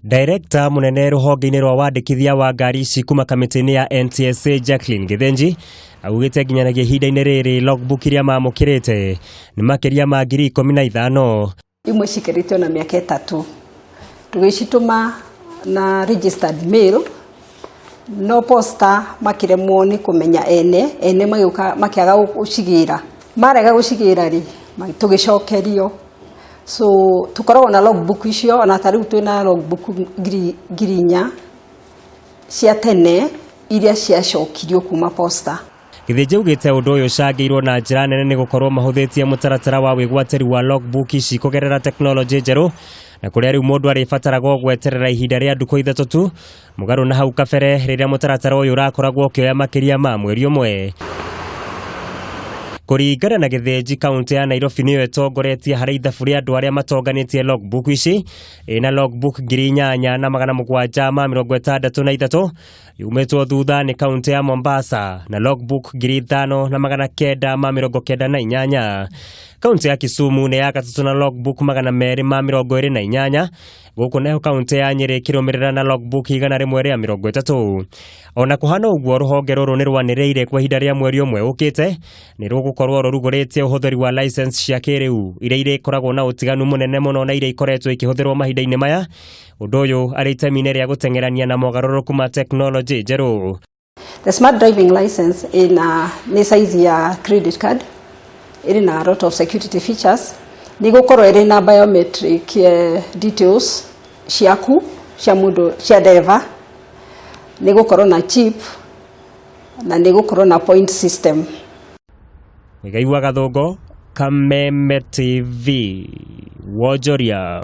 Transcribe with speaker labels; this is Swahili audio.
Speaker 1: Director munene ruhonge-ini rwa wandikithia wa ngari ici kuma kamiti-ini ya NTSA Jacqueline Githinji augite nginyanagia ihinda-ini riri logbook iria mamukirite ni makiria ma 15,000
Speaker 2: imwe cikiritio na miaka 3 tugicituma na registered mail no posta makiremwo ni kumenya ene magiuka makiaga gucigira marega gucigira ri tugicokerio so tukoragwo na logbook icio ona tariu twina logbook ngirinya cia tene iria ciacokirio kuma posta.
Speaker 1: Githinji ugite undu uyu cangirwo na njira nene ni gukorwo mahuthitie mutaratara wa wigwatiri wa logbook ici kugerera technology njeru na kuria riu mundu aribataraga gweterera ihinda ria nduku 3 tu mugaru na hau kabere riria mutaratara uyu urakoragwo ukioya makiria ma mweri umwe. Kuringana na Githinji, kaunti ya Nairobi niyo etongoretie hari ithabu ria andu aria matonganitie logbook ici ina logbook 8,763 yumetwo thutha ni kaunti ya Mombasa na logbook 5,998. Kaunti ya Kisumu ni ya gatatu na logbook 228 guku neho kaunti ya Nyeri kirumirira na logbook 130. Ona kuhana uguo ruhonge ruru ni rwaniriire kwa ihinda ria mweri umwe ukite ni rugukorwo ruruguritie uhuthiri wa license cia kiriu iria irikoragwo na utiganu munene muno na iria ikoretwo ikihuthirwo mahinda-ini maya undu uyu ari itemine ria gutengerania na mogaruruku ma technology njeru.
Speaker 2: The smart driving license ni size ya credit card na a lot of security features ni gukorwo iri na biometric details ciaku cia mundu cia driver ni gukorwo na chip na ni gukorwo na point system.
Speaker 1: Wigaigua Gathungu, Kameme TV, Wonjoria.